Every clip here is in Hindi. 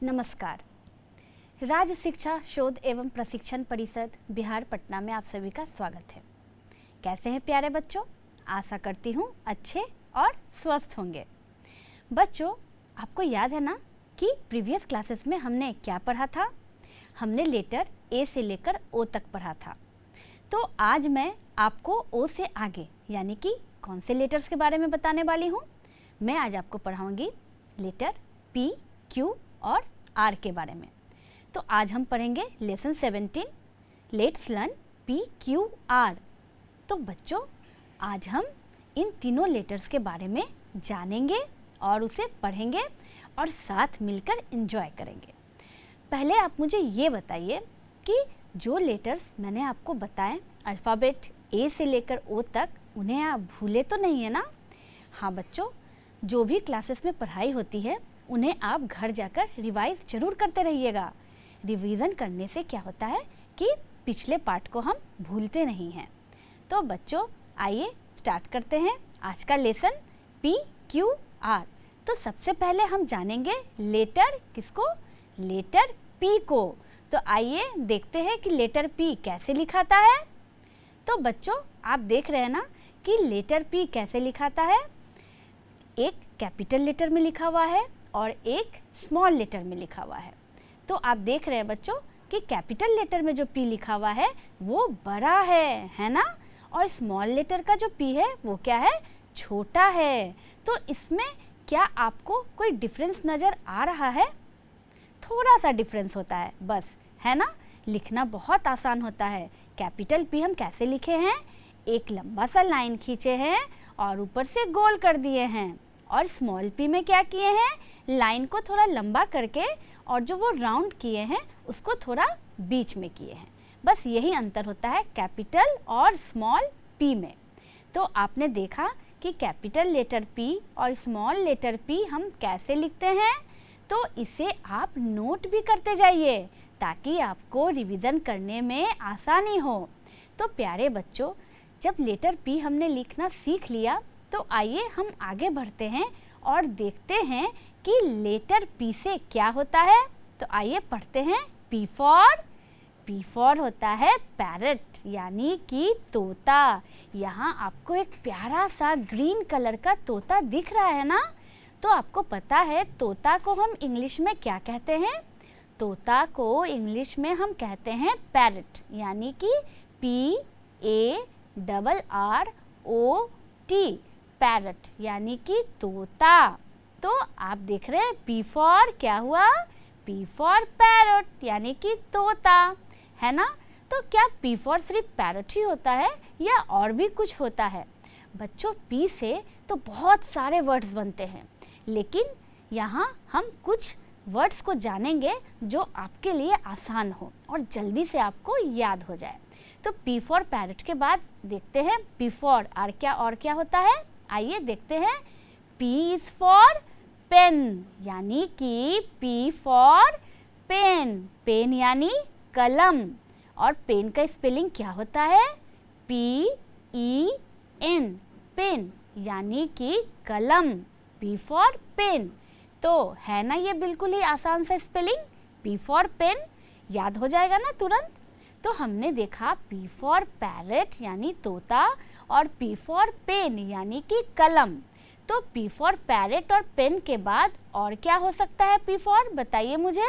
नमस्कार। राज्य शिक्षा शोध एवं प्रशिक्षण परिषद बिहार पटना में आप सभी का स्वागत है। कैसे हैं प्यारे बच्चों? आशा करती हूँ अच्छे और स्वस्थ होंगे। बच्चों, आपको याद है ना कि प्रीवियस क्लासेस में हमने क्या पढ़ा था? हमने लेटर ए से लेकर ओ तक पढ़ा था। तो आज मैं आपको ओ से आगे यानी कि कौन से लेटर्स के बारे में बताने वाली हूँ। मैं आज आपको पढ़ाऊँगी लेटर पी, क्यू और आर के बारे में। तो आज हम पढ़ेंगे lesson 17, let's learn P, Q, R. तो बच्चों, आज हम इन तीनों लेटर्स के बारे में जानेंगे और उसे पढ़ेंगे और साथ मिलकर एंजॉय करेंगे। पहले आप मुझे ये बताइए कि जो लेटर्स मैंने आपको बताए अल्फ़ाबेट ए से लेकर ओ तक, उन्हें आप भूले तो नहीं है ना? हाँ बच्चों, जो भी क्लासेस में पढ़ाई होती है उन्हें आप घर जाकर रिवाइज जरूर करते रहिएगा। रिवीजन करने से क्या होता है कि पिछले पार्ट को हम भूलते नहीं हैं। तो बच्चों, आइए स्टार्ट करते हैं आज का लेसन पी, क्यू, आर। तो सबसे पहले हम जानेंगे लेटर किसको? लेटर पी को। तो आइए देखते हैं कि लेटर पी कैसे लिखाता है। तो बच्चों, आप देख रहे हैं ना कि लेटर पी कैसे लिखाता है। एक कैपिटल लेटर में लिखा हुआ है और एक स्मॉल लेटर में लिखा हुआ है। तो आप देख रहे हैं बच्चों कि कैपिटल लेटर में जो पी लिखा हुआ है वो बड़ा है ना? और स्मॉल लेटर का जो पी है वो क्या है? छोटा है। तो इसमें क्या आपको कोई डिफरेंस नज़र आ रहा है? थोड़ा सा डिफरेंस होता है बस, है ना? लिखना बहुत आसान होता है। कैपिटल पी हम कैसे लिखे हैं? एक लंबा सा लाइन खींचे हैं और ऊपर से गोल कर दिए हैं। और स्मॉल पी में क्या किए हैं? लाइन को थोड़ा लंबा करके और जो वो राउंड किए हैं उसको थोड़ा बीच में किए हैं। बस यही अंतर होता है कैपिटल और स्मॉल पी में। तो आपने देखा कि कैपिटल लेटर पी और स्मॉल लेटर पी हम कैसे लिखते हैं। तो इसे आप नोट भी करते जाइए ताकि आपको रिवीजन करने में आसानी हो। तो प्यारे बच्चों, जब लेटर पी हमने लिखना सीख लिया तो आइए हम आगे बढ़ते हैं और देखते हैं कि लेटर पी से क्या होता है। तो आइए पढ़ते हैं। पी फॉर होता है पैरट यानी कि तोता। यहाँ आपको एक प्यारा सा ग्रीन कलर का तोता दिख रहा है ना? तो आपको पता है तोता को हम इंग्लिश में क्या कहते हैं? तोता को इंग्लिश में हम कहते हैं पैरट यानी कि PARROT, पैरट यानी कि तोता। तो आप देख रहे हैं पी फॉर क्या हुआ? पी फॉर पैरट यानी कि तोता, है ना? तो क्या पी फॉर सिर्फ पैरट ही होता है या और भी कुछ होता है? बच्चों, पी से तो बहुत सारे वर्ड्स बनते हैं, लेकिन यहाँ हम कुछ वर्ड्स को जानेंगे जो आपके लिए आसान हो और जल्दी से आपको याद हो जाए। तो पी फॉर पैरट के बाद देखते हैं पी फॉर और क्या होता है। आइए देखते हैं। P इज फॉर पेन यानी कि P फॉर पेन, पेन यानी कलम। और पेन का स्पेलिंग क्या होता है? PEN, पेन यानी कि कलम। P for pen. तो है ना ये बिल्कुल ही आसान सा स्पेलिंग। P फॉर पेन याद हो जाएगा ना तुरंत। तो हमने देखा P फॉर पैरट यानी तोता और P फॉर पेन यानी कि कलम। तो P फॉर पैरट और पेन के बाद और क्या हो सकता है? P फॉर बताइए मुझे।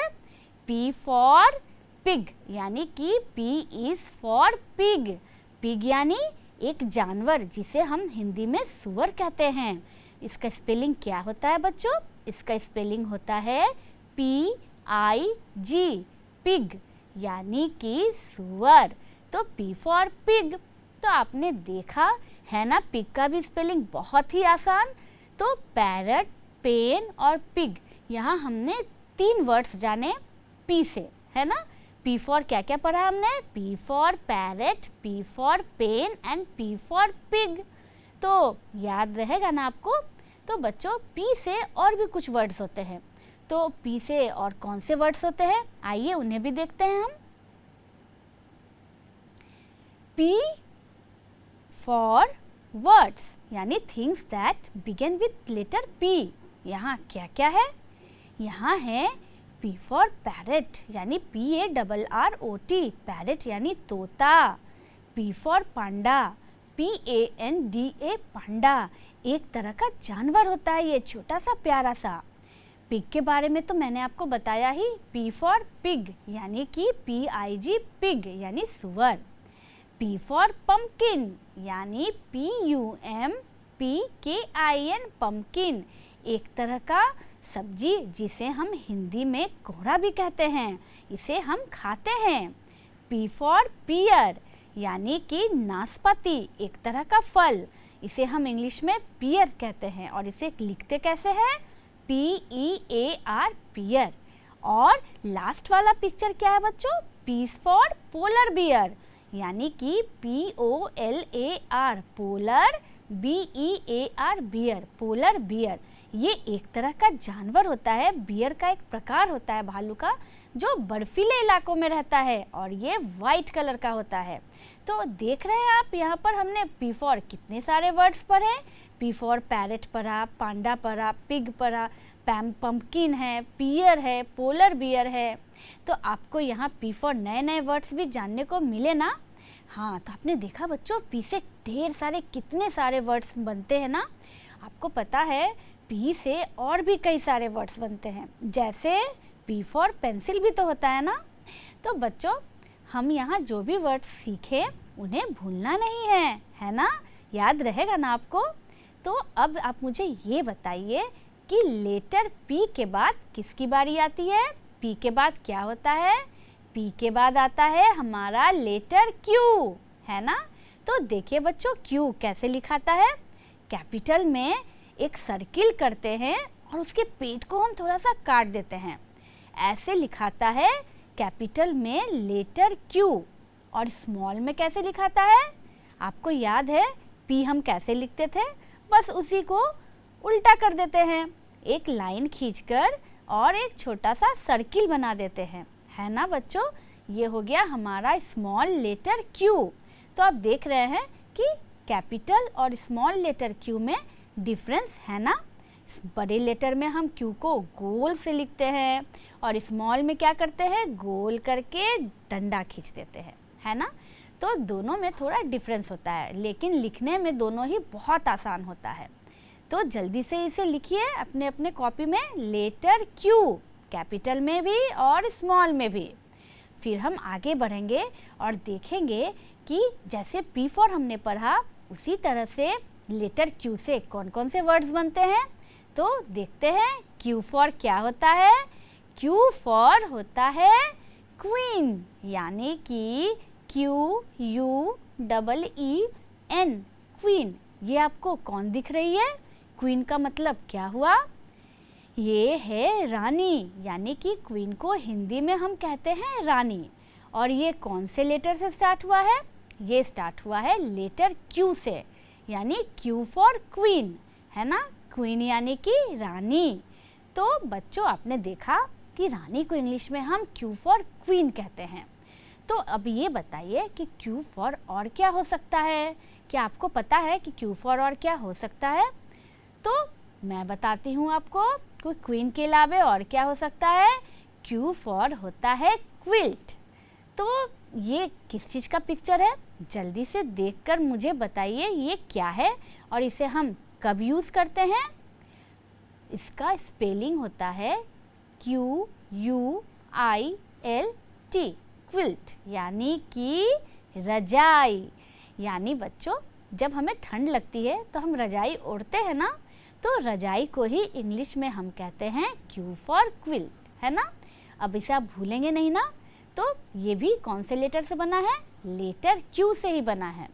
P फॉर पिग यानी कि P is for pig. Pig यानी एक जानवर जिसे हम हिंदी में सुअर कहते हैं। इसका स्पेलिंग क्या होता है बच्चों? इसका स्पेलिंग होता है PIG, पिग यानी कि सुअर। तो P फॉर पिग। तो आपने देखा है ना, पिग का भी स्पेलिंग बहुत ही आसान। तो पैरट, पेन और पिग, यहाँ हमने 3 वर्ड्स जाने P से, है ना? P फॉर क्या क्या पढ़ा हमने? P for parrot, P for pen and P for pig. तो याद रहेगा ना आपको? तो बच्चों, P से और भी कुछ वर्ड्स होते हैं। तो P से और कौन से वर्ड्स होते हैं? आइए उन्हें भी देखते हैं हम। P फॉर वर्ड्स यानी things that begin with letter P। यहाँ क्या क्या है? यहाँ है P फॉर पैरेट यानी PARROT, पैरेट यानी तोता। P for panda, PANDA, panda, एक तरह का जानवर होता है ये, छोटा सा प्यारा सा। पिग के बारे में तो मैंने आपको बताया ही, P फॉर पिग यानी कि PIG, पिग यानी सुअर। P फॉर पम्पकिन यानी PUMPKIN, पम्पकिन, एक तरह का सब्जी जिसे हम हिंदी में कोहड़ा भी कहते हैं, इसे हम खाते हैं। P फॉर पियर यानी कि नाशपाती, एक तरह का फल, इसे हम इंग्लिश में पियर कहते हैं और इसे लिखते कैसे हैं, PEAR, पियर। और लास्ट वाला पिक्चर क्या है बच्चों, P फॉर पोलर बियर यानी कि POLAR, polar, BEAR, bear, polar bear. ये एक तरह का जानवर होता है, बियर का एक प्रकार होता है भालू का, जो बर्फीले इलाकों में रहता है और ये वाइट कलर का होता है। तो देख रहे हैं आप, यहाँ पर हमने P फॉर कितने सारे वर्ड्स पढ़े। P फॉर पैरेट पढ़ा, पांडा पढ़ा, पिग पढ़ा, पम्पकिन है, पियर है, पोलर बियर है। तो आपको यहाँ P फॉर नए नए वर्ड्स भी जानने को मिले ना। हाँ, तो आपने देखा बच्चों, P से ढेर सारे, कितने सारे वर्ड्स बनते हैं ना। आपको पता है P से और भी कई सारे वर्ड्स बनते हैं, जैसे P फॉर पेंसिल भी तो होता है ना। तो बच्चों, हम यहाँ जो भी वर्ड्स सीखे उन्हें भूलना नहीं है ना, याद रहेगा ना आपको। तो अब आप मुझे ये बताइए कि लेटर P के बाद किसकी बारी आती है। P के बाद क्या होता है, P के बाद आता है हमारा लेटर Q, है ना। तो देखिए बच्चों, Q कैसे लिखाता है। कैपिटल में एक सर्किल करते हैं और उसके पेट को हम थोड़ा सा काट देते हैं, ऐसे लिखाता है कैपिटल में लेटर Q। और स्मॉल में कैसे लिखाता है, आपको याद है P हम कैसे लिखते थे, बस उसी को उल्टा कर देते हैं, एक लाइन खींचकर और एक छोटा सा सर्किल बना देते हैं, है ना बच्चों। ये हो गया हमारा स्मॉल लेटर Q। तो आप देख रहे हैं कि कैपिटल और स्मॉल लेटर Q में डिफरेंस है ना। बड़े लेटर में हम Q को गोल से लिखते हैं और स्मॉल में क्या करते हैं, गोल करके डंडा खींच देते हैं, है ना। तो दोनों में थोड़ा डिफरेंस होता है, लेकिन लिखने में दोनों ही बहुत आसान होता है। तो जल्दी से इसे लिखिए अपने अपने कॉपी में, लेटर Q, कैपिटल में भी और स्मॉल में भी। फिर हम आगे बढ़ेंगे और देखेंगे कि जैसे P फॉर हमने पढ़ा, उसी तरह से लेटर Q से कौन कौन से वर्ड्स बनते हैं। तो देखते हैं Q फॉर क्या होता है। Q फॉर होता है क्वीन, यानी कि QUEEN, क्वीन। ये आपको कौन दिख रही है, क्वीन का मतलब क्या हुआ, ये है रानी, यानी कि क्वीन को हिंदी में हम कहते हैं रानी। और ये कौन से लेटर से स्टार्ट हुआ है, ये स्टार्ट हुआ है लेटर Q से, यानी Q फॉर क्वीन, है ना। क्वीन यानी कि रानी। तो बच्चों, आपने देखा कि रानी को इंग्लिश में हम Q फॉर क्वीन कहते हैं। तो अब ये बताइए कि Q फॉर और क्या हो सकता है। क्या आपको पता है कि Q फॉर और क्या हो सकता है? तो मैं बताती हूँ आपको, कोई क्वीन के अलावा और क्या हो सकता है। Q फॉर होता है क्विल्ट। तो ये किस चीज़ का पिक्चर है, जल्दी से देखकर मुझे बताइए ये क्या है और इसे हम कब यूज़ करते हैं। इसका स्पेलिंग होता है QUILT, क्विल्ट, यानी कि रजाई। यानी बच्चों, जब हमें ठंड लगती है तो हम रजाई ओढ़ते हैं ना, तो रजाई को ही इंग्लिश में हम कहते हैं Q फॉर क्विल्ट, है ना। अब इसे आप भूलेंगे नहीं ना। तो ये भी कौन से लेटर से बना है, लेटर Q से ही बना है।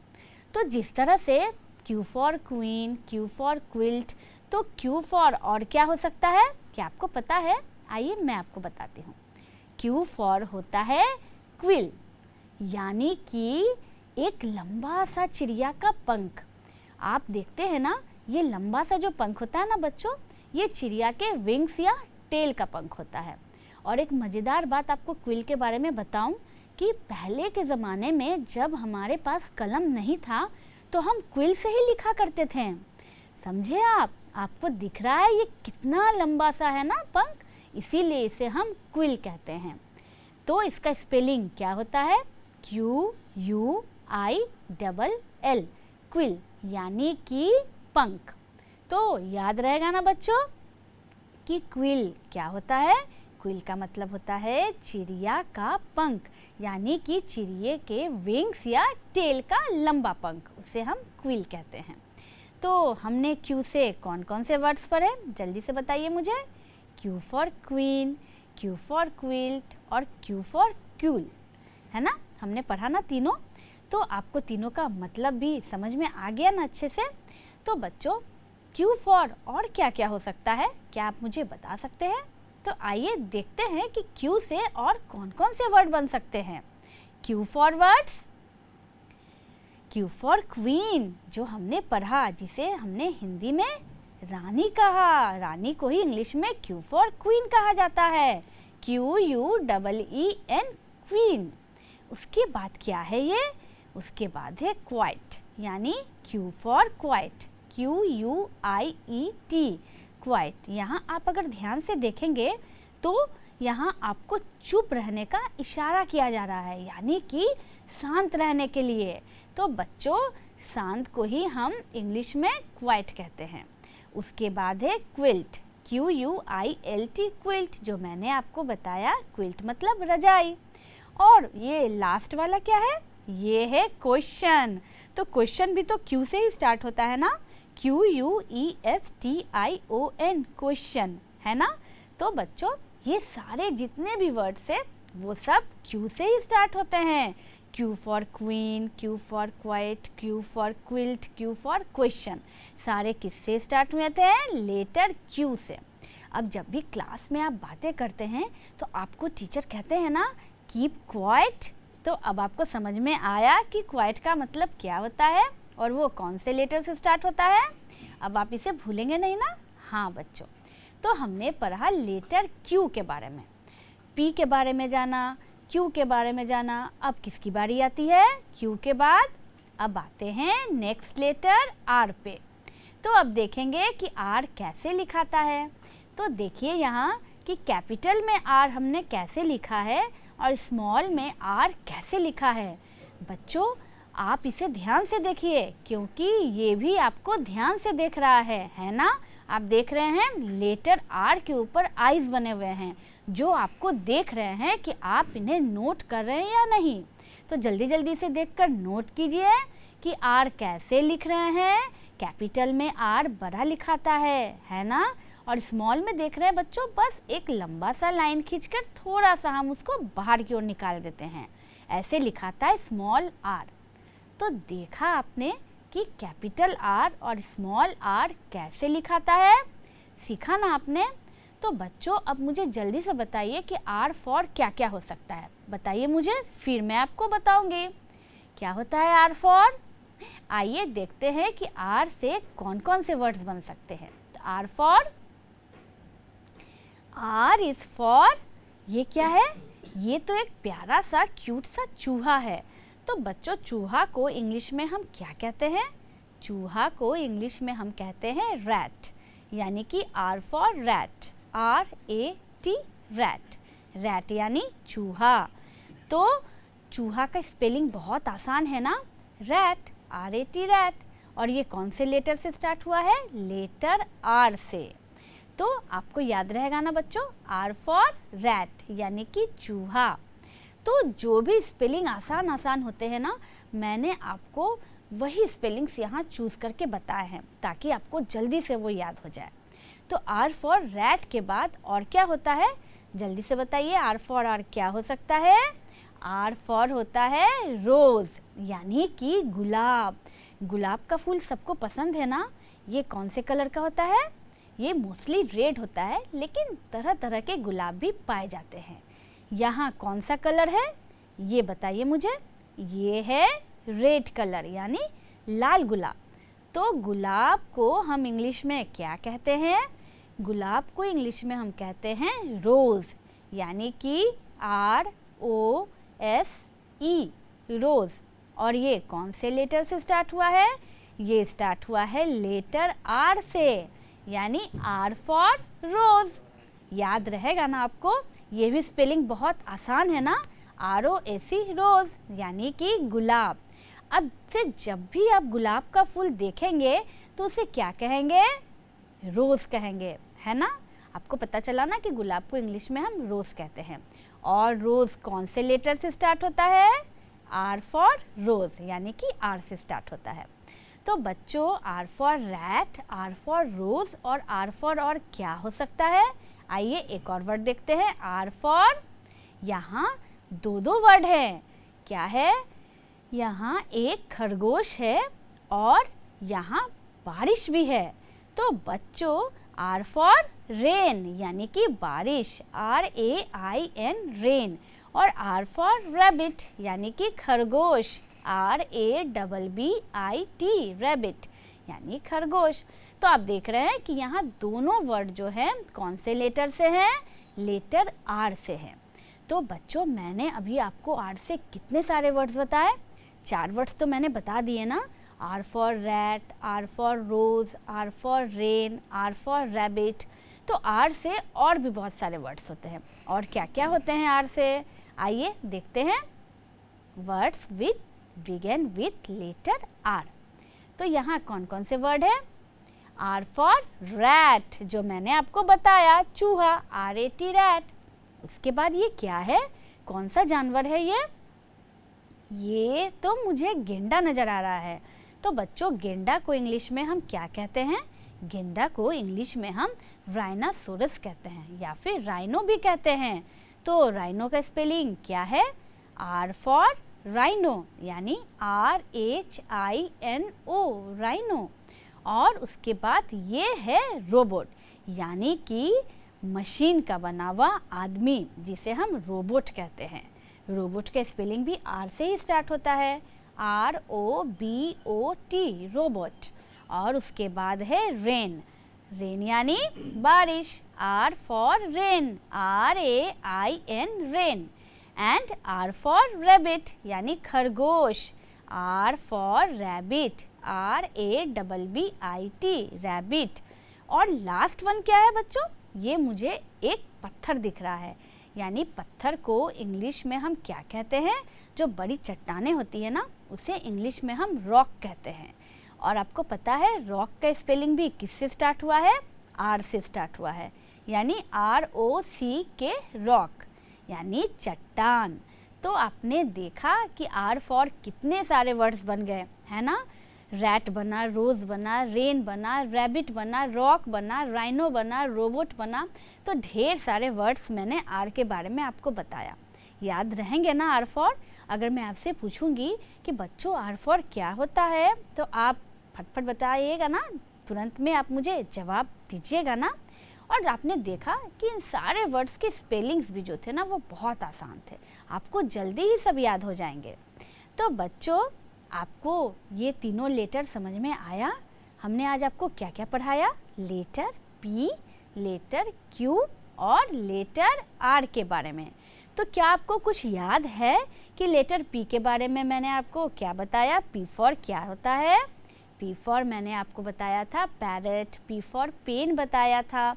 तो जिस तरह से Q for queen, Q for quilt, तो Q फॉर और क्या हो सकता है, क्या आपको पता है? आइए मैं आपको बताती हूँ। Q फॉर होता है क्विल, यानी कि एक लंबा सा चिड़िया का पंख। आप देखते हैं ना, ये लंबा सा जो पंख होता है ना बच्चों, ये चिड़िया के विंग्स या टेल का पंख होता है। और एक मज़ेदार बात आपको क्विल के बारे में बताऊं कि पहले के ज़माने में जब हमारे पास कलम नहीं था तो हम क्विल से ही लिखा करते थे। समझे आप? आपको दिख रहा है ये कितना लंबा सा है ना पंख, इसीलिए इसे हम क्विल कहते हैं। तो इसका स्पेलिंग क्या होता है? QUILL, क्विल यानी कि पंख। तो याद रहेगा ना बच्चों कि क्विल क्या होता है? क्विल का मतलब होता है चिड़िया का पंख, यानी कि चिड़िए के विंग्स या टेल का लंबा पंख, उसे हम क्विल कहते हैं। तो हमने क्यू से कौन कौन से वर्ड्स पढ़े, जल्दी से बताइए मुझे। Q for queen, Q for quilt और क्यू फॉर क्यूल, है ना? हमने पढ़ा ना तीनों। तो आपको तीनों का मतलब भी समझ में आ गया ना अच्छे से? तो बच्चों क्यू फॉर और क्या क्या हो सकता है, क्या आप मुझे बता सकते हैं? तो आइए देखते हैं कि क्यू से और कौन कौन से वर्ड बन सकते हैं। Q for words, Q for queen जो हमने पढ़ा, जिसे हमने हिंदी में रानी कहा, रानी को ही इंग्लिश में क्यू फॉर क्वीन कहा जाता है, QUEEN, क्वीन। उसके बाद क्या है ये? उसके बाद है क्वाइट, यानी Q for quite, QUIET, quite. यहाँ आप अगर ध्यान से देखेंगे तो यहाँ आपको चुप रहने का इशारा किया जा रहा है, यानी कि शांत रहने के लिए। तो बच्चों शांत को ही हम इंग्लिश में क्वाइट कहते हैं। उसके बाद है क्विल्ट, QUILT, क्विल्ट, जो मैंने आपको बताया, क्विल्ट मतलब रजाई। और ये लास्ट वाला क्या है? ये है क्वेश्चन। तो क्वेश्चन भी तो क्यू से ही स्टार्ट होता है ना, QUESTION, क्वेश्चन, है ना? तो बच्चों ये सारे जितने भी वर्ड्स है वो सब क्यू से ही स्टार्ट होते हैं। Q for queen, Q for quite, Q for quilt, Q for question, सारे किससे स्टार्ट हुए थे? लेटर क्यू से। अब जब भी क्लास में आप बातें करते हैं तो आपको टीचर कहते हैं ना कीप क्वाइट, तो अब आपको समझ में आया कि क्वाइट का मतलब क्या होता है और वो कौन से लेटर से स्टार्ट होता है। अब आप इसे भूलेंगे नहीं ना? हाँ बच्चों, तो हमने पढ़ा लेटर क्यू के बारे में, पी के बारे में जाना, क्यू के बारे में जाना। अब किसकी बारी आती है? क्यू के बाद अब आते हैं नेक्स्ट लेटर आर पे। तो अब देखेंगे कि आर कैसे लिखाता है। तो देखिए यहाँ कि कैपिटल में आर हमने कैसे लिखा है और स्मॉल में आर कैसे लिखा है। बच्चों आप इसे ध्यान से देखिए, क्योंकि ये भी आपको ध्यान से देख रहा है ना? आप देख रहे हैं लेटर आर के ऊपर आईज बने हुए हैं, जो आपको देख रहे हैं कि आप इन्हें नोट कर रहे हैं या नहीं। तो जल्दी जल्दी से देखकर नोट कीजिए कि आर कैसे लिख रहे हैं। कैपिटल में आर बड़ा लिखाता है ना? और स्मॉल में देख रहे हैं बच्चों, बस एक लंबा सा लाइन खींचकर थोड़ा सा हम उसको बाहर की ओर निकाल देते हैं, ऐसे लिखाता है स्मॉल आर। तो देखा आपने कि कैपिटल आर और स्मॉल आर कैसे लिखाता है, सीखा ना आपने? तो बच्चों अब मुझे जल्दी से बताइए कि आर फॉर क्या क्या हो सकता है, बताइए मुझे, फिर मैं आपको बताऊंगी क्या होता है आर फॉर। आइए देखते हैं कि आर से कौन कौन से वर्ड्स बन सकते हैं। तो R for, R is for, ये क्या है? ये तो एक प्यारा सा क्यूट सा चूहा है। तो बच्चों चूहा को इंग्लिश में हम क्या कहते हैं? चूहा को इंग्लिश में हम कहते हैं रैट, यानी कि R for rat, RAT, rat, rat यानी चूहा। तो चूहा का स्पेलिंग बहुत आसान है ना, रैट, RAT, रैट। और ये कौन से लेटर से स्टार्ट हुआ है? लेटर आर से। तो आपको याद रहेगा ना बच्चों, आर फॉर रैट यानी कि चूहा। तो जो भी स्पेलिंग आसान आसान होते हैं ना, मैंने आपको वही स्पेलिंग्स यहाँ चूज़ करके बताए हैं ताकि आपको जल्दी से वो याद हो जाए। तो आर फॉर रैट के बाद और क्या होता है, जल्दी से बताइए। आर फॉर और क्या हो सकता है? आर फॉर होता है रोज़, यानी कि गुलाब। गुलाब का फूल सबको पसंद है ना? ये कौन से कलर का होता है? ये मोस्टली रेड होता है, लेकिन तरह तरह के गुलाब भी पाए जाते हैं। यहाँ कौन सा कलर है ये बताइए मुझे। ये है रेड कलर, यानी लाल गुलाब। तो गुलाब को हम इंग्लिश में क्या कहते हैं? गुलाब को इंग्लिश में हम कहते हैं रोज़, यानी कि ROSE, रोज़। और ये कौन से लेटर से स्टार्ट हुआ है? ये स्टार्ट हुआ है लेटर आर से, यानी आर फॉर रोज़। याद रहेगा ना आपको? ये भी स्पेलिंग बहुत आसान है ना, ROAC रोज़, यानी कि गुलाब। अब से जब भी आप गुलाब का फूल देखेंगे तो उसे क्या कहेंगे? रोज़ कहेंगे, है ना? आपको पता चला ना कि गुलाब को इंग्लिश में हम रोज़ कहते हैं। और रोज़ कौन से लेटर से स्टार्ट होता है? R फॉर रोज़, यानी कि R से स्टार्ट होता है। तो बच्चों, R for rat, R for rose और R फॉर और क्या हो सकता है? आइए एक और वर्ड देखते हैं। R फॉर, यहाँ दो वर्ड हैं। क्या है? यहाँ एक खरगोश है और यहाँ बारिश भी है। तो बच्चों, R फॉर रेन, यानी कि बारिश, RAIN रेन। और R फॉर रैबिट, यानी कि खरगोश, RABBIT रैबिट, यानी खरगोश। तो आप देख रहे हैं कि यहाँ दोनों वर्ड जो हैं कौन से लेटर से हैं? लेटर R से हैं। तो बच्चों, मैंने अभी आपको R से कितने सारे वर्ड्स बताए? 4 वर्ड्स तो मैंने बता दिए ना। R for rat, R for rose, R for rain, R for rabbit. तो R से और भी बहुत सारे वर्ड्स होते हैं। और क्या क्या होते हैं R से? आइए देखते हैं। Words which begin with letter R। तो यहाँ कौन कौन से वर्ड है? R फॉर रैट, जो मैंने आपको बताया, चूहा, RAT रैट। उसके बाद ये क्या है? कौन सा जानवर है ये? ये तो मुझे गेंडा नज़र आ रहा है। तो बच्चों, गेंडा को इंग्लिश में हम क्या कहते हैं? गेंडा को इंग्लिश में हम राइनासोरस कहते हैं या फिर राइनो भी कहते हैं। तो राइनो का स्पेलिंग क्या है? R फॉर राइनो, यानी RHINO राइनो। और उसके बाद ये है रोबोट, यानी कि मशीन का बना हुआ आदमी, जिसे हम रोबोट कहते हैं। रोबोट का स्पेलिंग भी R से ही स्टार्ट होता है, ROBOT रोबोट। और उसके बाद है रेन, रेन यानी बारिश, R for rain, RAIN rain. And R for rabbit, यानी खरगोश, R for rabbit, RABBIT rabbit. और लास्ट वन क्या है बच्चों? ये मुझे एक पत्थर दिख रहा है, यानी पत्थर को इंग्लिश में हम क्या कहते हैं? जो बड़ी चट्टानें होती है ना, उसे इंग्लिश में हम रॉक कहते हैं। और आपको पता है रॉक का स्पेलिंग भी किससे स्टार्ट हुआ है? R से स्टार्ट हुआ है, यानी ROCK रॉक, यानी चट्टान। तो आपने देखा कि R फॉर कितने सारे वर्ड्स बन गए, है ना? रैट बना, रोज़ बना, रेन बना, रैबिट बना, रॉक बना, राइनो बना, रोबोट बना। तो ढेर सारे वर्ड्स मैंने R के बारे में आपको बताया। याद रहेंगे ना R फॉर? अगर मैं आपसे पूछूंगी कि बच्चों R फॉर क्या होता है, तो आप फटफट बताइएगा ना, तुरंत में आप मुझे जवाब दीजिएगा ना। और आपने देखा कि इन सारे वर्ड्स के स्पेलिंग्स भी जो थे ना, वो बहुत आसान थे, आपको जल्दी ही सब याद हो जाएंगे। तो बच्चों, आपको ये तीनों लेटर समझ में आया? हमने आज आपको क्या क्या पढ़ाया? लेटर P, लेटर Q और लेटर R के बारे में। तो क्या आपको कुछ याद है कि लेटर P के बारे में मैंने आपको क्या बताया? P फॉर क्या होता है? P फॉर मैंने आपको बताया था पैरट, P फॉर पेन बताया था,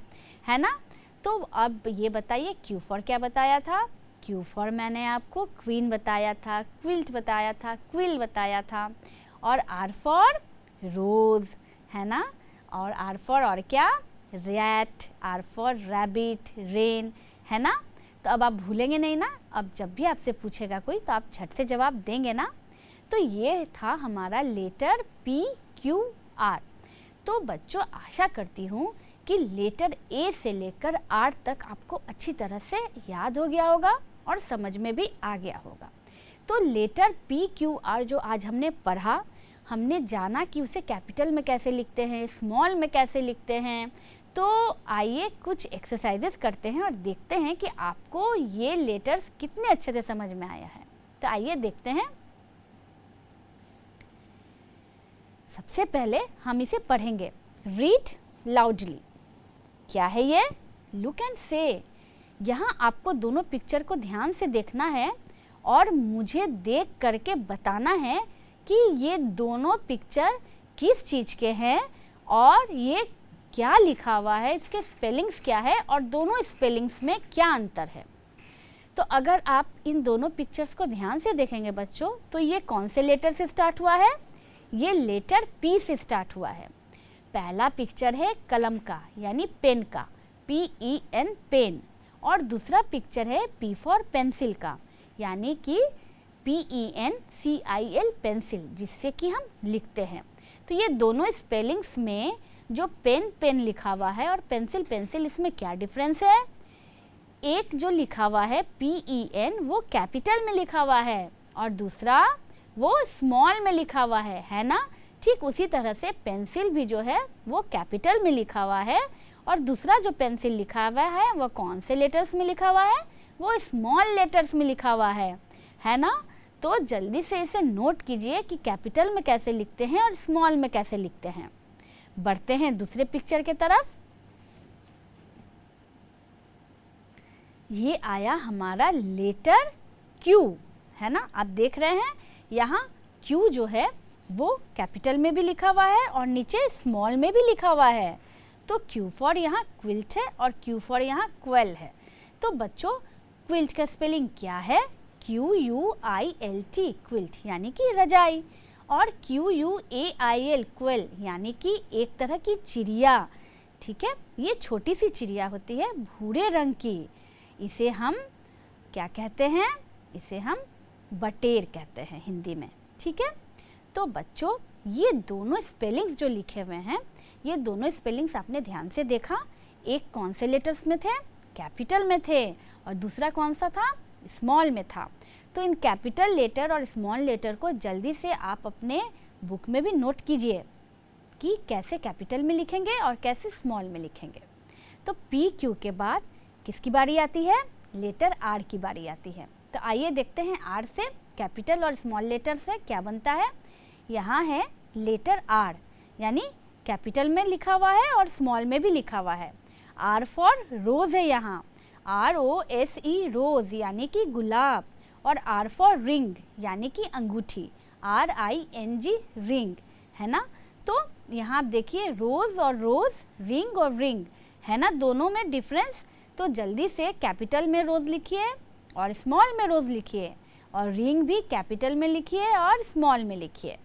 है ना? तो अब ये बताइए Q फॉर क्या बताया था? Q फॉर मैंने आपको क्वीन बताया था, क्विल्ट बताया था, क्विल बताया था। और R फॉर रोज़, है ना? और R फॉर और क्या? Rat, R for rabbit, rain, है ना? तो अब आप भूलेंगे नहीं ना? अब जब भी आपसे पूछेगा कोई तो आप झट से जवाब देंगे ना? तो ये था हमारा लेटर P, Q, R। तो बच्चों, आशा करती हूँ कि लेटर A से लेकर R तक आपको अच्छी तरह से याद हो गया होगा और समझ में भी आ गया होगा। तो लेटर P, Q, R जो आज हमने पढ़ा, हमने जाना कि उसे कैपिटल में कैसे लिखते हैं, स्मॉल में कैसे लिखते हैं। तो आइए कुछ एक्सरसाइजेस करते हैं और देखते हैं कि आपको ये लेटर्स कितने अच्छे से समझ में आया है। तो आइए देखते हैं। सबसे पहले हम इसे पढ़ेंगे। Read loudly. क्या है ये? लुक एंड से। यहाँ आपको दोनों पिक्चर को ध्यान से देखना है और मुझे देख करके बताना है कि ये दोनों पिक्चर किस चीज़ के हैं और ये क्या लिखा हुआ है, इसके स्पेलिंग्स क्या है और दोनों स्पेलिंग्स में क्या अंतर है। तो अगर आप इन दोनों पिक्चर्स को ध्यान से देखेंगे बच्चों, तो ये कौन से लेटर से स्टार्ट हुआ है? ये लेटर P से स्टार्ट हुआ है। पहला पिक्चर है कलम का यानी पेन का, PEN पेन, और दूसरा पिक्चर है P फॉर पेंसिल का यानी कि PENCIL पेंसिल, जिससे कि हम लिखते हैं। तो ये दोनों स्पेलिंग्स में जो पेन पेन लिखा हुआ है और पेंसिल पेंसिल, इसमें क्या डिफरेंस है? एक जो लिखा हुआ है PEN वो कैपिटल में लिखा हुआ है और दूसरा वो स्मॉल में लिखा हुआ है ना। ठीक उसी तरह से पेंसिल भी जो है वो कैपिटल में लिखा हुआ है और दूसरा जो पेंसिल लिखा हुआ है वो कौन से लेटर्स में लिखा हुआ है? वो स्मॉल लेटर्स में लिखा हुआ है ना। तो जल्दी से इसे नोट कीजिए कि कैपिटल में कैसे लिखते हैं और स्मॉल में कैसे लिखते हैं। बढ़ते हैं दूसरे पिक्चर के तरफ। ये आया हमारा लेटर Q, है ना। आप देख रहे हैं यहाँ Q जो है वो कैपिटल में भी लिखा हुआ है और नीचे स्मॉल में भी लिखा हुआ है। तो Q फॉर यहाँ क्विल्ट है और Q फॉर यहाँ क्वेल है। तो बच्चों क्विल्ट का स्पेलिंग क्या है? QUILT क्विल्ट यानी कि रजाई, और QUAIL क्वेल यानी कि एक तरह की चिड़िया। ठीक है, ये छोटी सी चिड़िया होती है भूरे रंग की। इसे हम क्या कहते हैं? इसे हम बटेर कहते हैं हिंदी में। ठीक है, तो बच्चों ये दोनों स्पेलिंग्स जो लिखे हुए हैं, ये दोनों स्पेलिंग्स आपने ध्यान से देखा। एक कौन से लेटर्स में थे? कैपिटल में थे, और दूसरा कौन सा था? स्मॉल में था। तो इन कैपिटल लेटर और स्मॉल लेटर को जल्दी से आप अपने बुक में भी नोट कीजिए कि कैसे कैपिटल में लिखेंगे और कैसे स्मॉल में लिखेंगे। तो PQ के बाद किसकी बारी आती है? लेटर R की बारी आती है। तो आइए देखते हैं R से कैपिटल और स्मॉल लेटर से क्या बनता है। यहाँ है लेटर R, यानी कैपिटल में लिखा हुआ है और स्मॉल में भी लिखा हुआ है। R फॉर रोज़ है यहाँ, ROSE रोज़ यानी कि गुलाब, और R फॉर रिंग यानी कि अंगूठी, RING रिंग, है ना। तो यहाँ आप देखिए रोज़ और रोज़, रिंग और रिंग, है ना, दोनों में डिफरेंस। तो जल्दी से कैपिटल में रोज़ लिखिए और स्मॉल में रोज़ लिखिए, और रिंग भी कैपिटल में लिखिए और स्मॉल में लिखिए।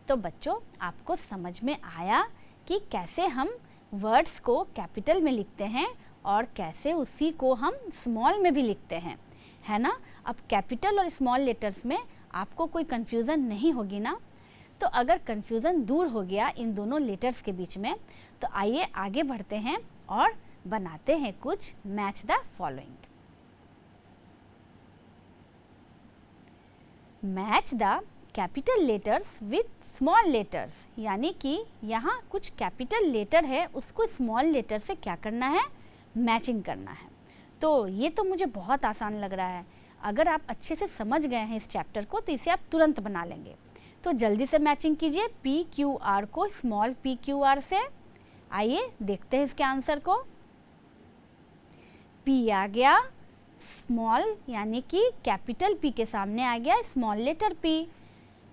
तो बच्चों आपको समझ में आया कि कैसे हम वर्ड्स को कैपिटल में लिखते हैं और कैसे उसी को हम स्मॉल में भी लिखते हैं, है ना। अब कैपिटल और स्मॉल लेटर्स में आपको कोई कन्फ्यूज़न नहीं होगी ना। तो अगर कन्फ्यूज़न दूर हो गया इन दोनों लेटर्स के बीच में, तो आइए आगे बढ़ते हैं और बनाते हैं कुछ match the following. Match the capital letters with small letters, यानी कि यहाँ कुछ कैपिटल लेटर है उसको स्मॉल लेटर से क्या करना है? मैचिंग करना है। तो ये तो मुझे बहुत आसान लग रहा है। अगर आप अच्छे से समझ गए हैं इस चैप्टर को तो इसे आप तुरंत बना लेंगे। तो जल्दी से मैचिंग कीजिए PQR को स्मॉल PQR से। आइए देखते हैं इसके आंसर को। P आ गया, स्मॉल यानी कि कैपिटल P के सामने आ गया small letter P,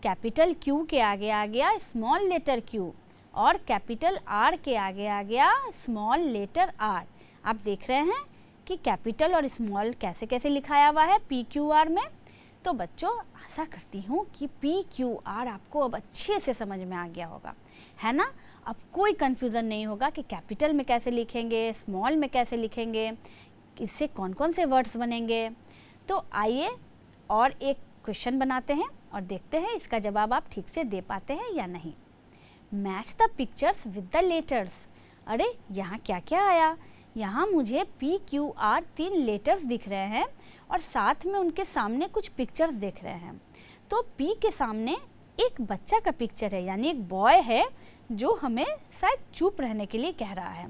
capital Q के आगे आ गया स्मॉल लेटर Q, और कैपिटल R के आगे आ गया स्मॉल लेटर R। आप देख रहे हैं कि कैपिटल और स्मॉल कैसे कैसे लिखाया हुआ है PQR में। तो बच्चों आशा करती हूँ कि PQR आपको अब अच्छे से समझ में आ गया होगा, है ना। अब कोई कन्फ्यूज़न नहीं होगा कि कैपिटल में कैसे लिखेंगे, स्मॉल में कैसे लिखेंगे, इससे कौन कौन से वर्ड्स बनेंगे। तो आइए और एक क्वेश्चन बनाते हैं और देखते हैं इसका जवाब आप ठीक से दे पाते हैं या नहीं। Match the pictures with the letters. अरे यहाँ क्या क्या आया? यहाँ मुझे PQR 3 लेटर्स दिख रहे हैं और साथ में उनके सामने कुछ पिक्चर्स देख रहे हैं। तो P के सामने एक बच्चा का पिक्चर है, यानी एक बॉय है जो हमें शायद चुप रहने के लिए कह रहा है।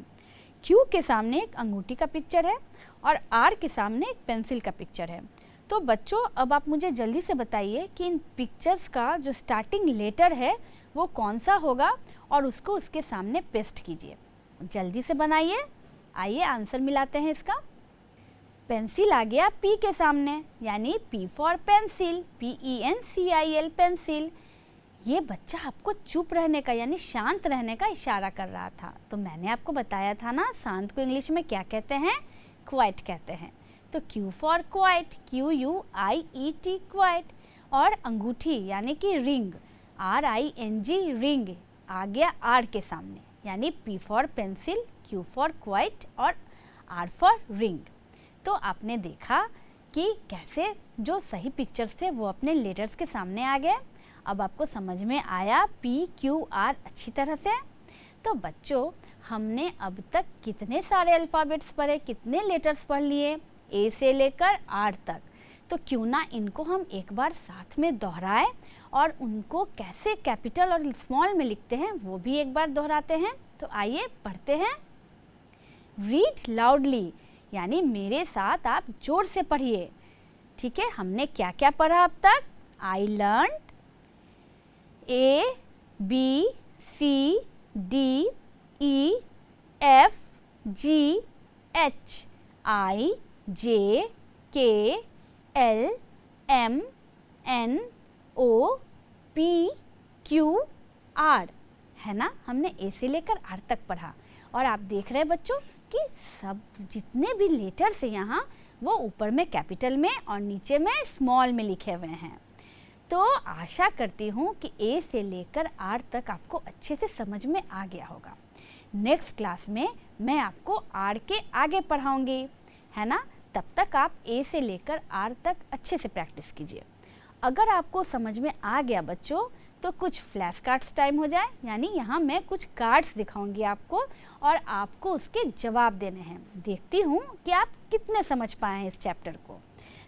Q के सामने एक अंगूठी का पिक्चर है और R के सामने एक पेंसिल का पिक्चर है। तो बच्चों अब आप मुझे जल्दी से बताइए कि इन पिक्चर्स का जो स्टार्टिंग लेटर है वो कौन सा होगा और उसको उसके सामने पेस्ट कीजिए। जल्दी से बनाइए। आइए आंसर मिलाते हैं इसका। पेंसिल आ गया P के सामने, यानी P for pencil, PENCIL pencil. ये बच्चा आपको चुप रहने का यानी शांत रहने का इशारा कर रहा था। तो मैंने आपको बताया था ना, शांत को इंग्लिश में क्या कहते हैं? क्वाइट कहते हैं। तो Q for quite, QUIET quite. और अंगूठी यानी कि रिंग, RING रिंग, आ गया R के सामने, यानी P for pencil, Q for quite और R फॉर रिंग। तो आपने देखा कि कैसे जो सही पिक्चर्स थे वो अपने लेटर्स के सामने आ गए। अब आपको समझ में आया PQR अच्छी तरह से। तो बच्चों, हमने अब तक कितने सारे अल्फ़ाबेट्स पढ़े, कितने लेटर्स पढ़ लिए, A से लेकर R तक। तो क्यों ना इनको हम एक बार साथ में दोहराएं और उनको कैसे कैपिटल और स्मॉल में लिखते हैं वो भी एक बार दोहराते हैं। तो आइए पढ़ते हैं। रीड लाउडली, यानी मेरे साथ आप जोर से पढ़िए। ठीक है, हमने क्या क्या पढ़ा अब तक? आई लर्न ABCDEFGH, IJKLMNOPQR, है ना। हमने ए से लेकर आर तक पढ़ा और आप देख रहे हैं बच्चों कि सब जितने भी लेटर्स हैं यहाँ वो ऊपर में कैपिटल में और नीचे में स्मॉल में लिखे हुए हैं। तो आशा करती हूँ कि ए से लेकर आर तक आपको अच्छे से समझ में आ गया होगा। नेक्स्ट क्लास में मैं आपको आर के आगे पढ़ाऊँगी, है ना। तब तक आप ए से लेकर आर तक अच्छे से प्रैक्टिस कीजिए। अगर आपको समझ में आ गया बच्चों तो कुछ फ्लैश कार्ड्स टाइम हो जाए, यानी यहाँ मैं कुछ कार्ड्स दिखाऊंगी आपको और आपको उसके जवाब देने हैं। देखती हूँ कि आप कितने समझ पाए हैं इस चैप्टर को।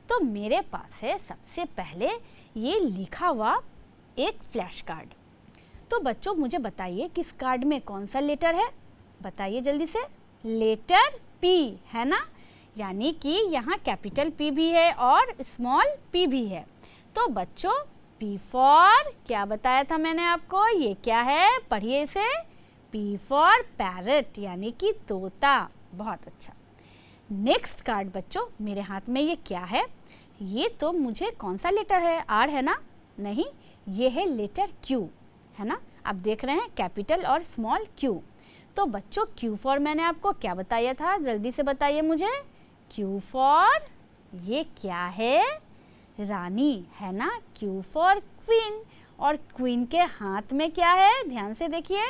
तो मेरे पास है सबसे पहले ये लिखा हुआ एक फ्लैश कार्ड। तो बच्चों मुझे बताइए कि इस कार्ड में कौन सा लेटर है? बताइए जल्दी से। लेटर पी, है ना। यानी कि यहाँ कैपिटल पी भी है और स्मॉल पी भी है। तो बच्चों P फॉर क्या बताया था मैंने आपको? ये क्या है? पढ़िए इसे। P फॉर पैरट, यानी कि तोता। बहुत अच्छा। नेक्स्ट कार्ड बच्चों मेरे हाथ में ये क्या है? ये तो मुझे कौन सा लेटर है? R है ना? नहीं, ये है लेटर Q, है ना। आप देख रहे हैं कैपिटल और स्मॉल Q। तो बच्चों Q फॉर मैंने आपको क्या बताया था? जल्दी से बताइए मुझे। Q फॉर ये क्या है? रानी, है ना। Q फॉर क्वीन, और क्वीन के हाथ में क्या है? ध्यान से देखिए,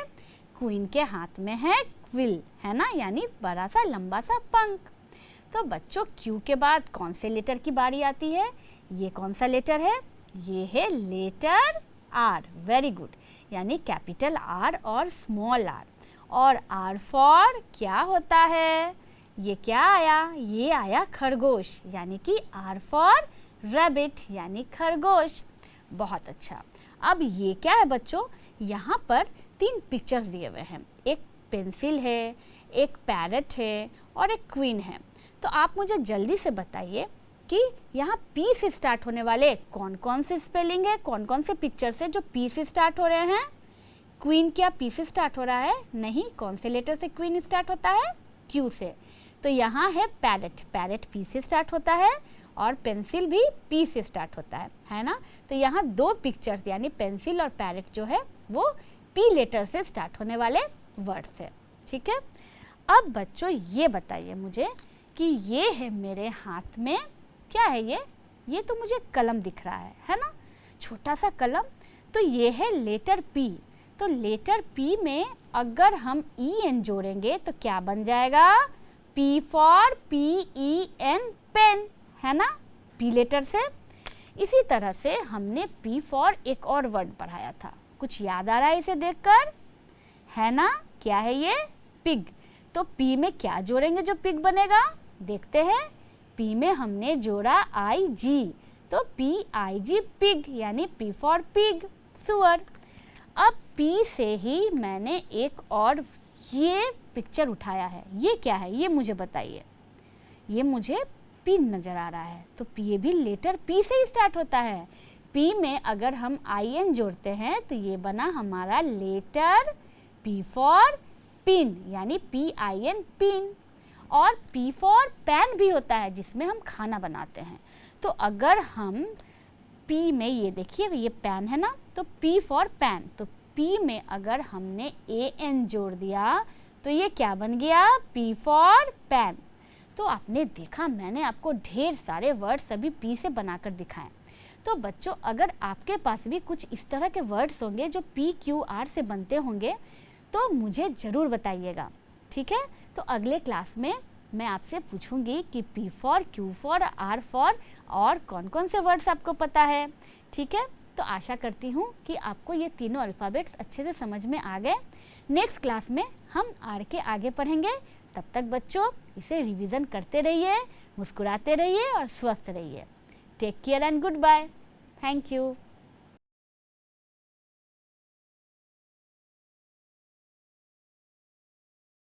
क्वीन के हाथ में है क्विल, है ना, यानी बड़ा सा लंबा सा पंख। तो बच्चों Q के बाद कौन से लेटर की बारी आती है? ये कौन सा लेटर है? ये है लेटर R। वेरी गुड, यानी कैपिटल R और स्मॉल r। और R फॉर क्या होता है? ये क्या आया? ये आया खरगोश, यानी कि R फॉर रैबिट, यानी खरगोश। बहुत अच्छा। अब ये क्या है बच्चों? यहाँ पर 3 पिक्चर्स दिए हुए हैं। एक पेंसिल है, एक पैरट है और एक क्वीन है। तो आप मुझे जल्दी से बताइए कि यहाँ P से स्टार्ट होने वाले कौन कौन से स्पेलिंग है, कौन कौन से पिक्चर्स है जो P से स्टार्ट हो रहे हैं? क्वीन क्या P से स्टार्ट हो रहा है? नहीं। कौन से लेटर से क्वीन स्टार्ट होता है? Q से। तो यहाँ है पैरट, पैरट P से स्टार्ट होता है और पेंसिल भी P से स्टार्ट होता है ना। तो यहाँ 2 पिक्चर्स यानी पेंसिल और पैरट जो है वो P लेटर से स्टार्ट होने वाले वर्ड्स है। ठीक है। अब बच्चों ये बताइए मुझे कि ये है मेरे हाथ में क्या है? ये तो मुझे कलम दिख रहा है ना, छोटा सा कलम। तो ये है लेटर P। तो लेटर P में अगर हम EN जोड़ेंगे तो क्या बन जाएगा? P फॉर PEN, पेन, है ना, P लेटर से। इसी तरह से हमने P फॉर एक और वर्ड पढ़ाया था, कुछ याद आ रहा है इसे देखकर? है ना, क्या है ये? पिग। तो P में क्या जोड़ेंगे जो पिग बनेगा? देखते हैं। P में हमने जोड़ा IG, तो PIG पिग, यानी P फॉर पिग, सुअर। अब P से ही मैंने एक और ये पिक्चर उठाया है। ये क्या है? ये मुझे बताइए। ये मुझे P नज़र आ रहा है। तो ये भी लेटर P से ही स्टार्ट होता है। P में अगर हम IN जोड़ते हैं तो ये बना हमारा लेटर P फॉर पिन, यानी PIN, पिन। और P फॉर पैन भी होता है जिसमें हम खाना बनाते हैं। तो अगर हम पी में ये देखिए ये पेन है ना, तो पी फॉर पेन, तो पी में अगर हमने ए एन जोड़ दिया तो ये क्या बन गया, पी फॉर पेन। तो आपने देखा मैंने आपको ढेर सारे वर्ड्स अभी पी से बनाकर दिखाएं। तो बच्चों अगर आपके पास भी कुछ इस तरह के वर्ड्स होंगे जो पी क्यू आर से बनते होंगे तो मुझे ज़रूर बताइएगा, ठीक है। तो अगले क्लास में मैं आपसे पूछूंगी कि P for, Q for, R for और कौन कौन से वर्ड्स आपको पता है, ठीक है। तो आशा करती हूँ कि आपको ये तीनों अल्फ़ाबेट्स अच्छे से समझ में आ गए। नेक्स्ट क्लास में हम आर के आगे पढ़ेंगे। तब तक बच्चों इसे रिवीजन करते रहिए, मुस्कुराते रहिए और स्वस्थ रहिए। Take care and good bye. Thank you.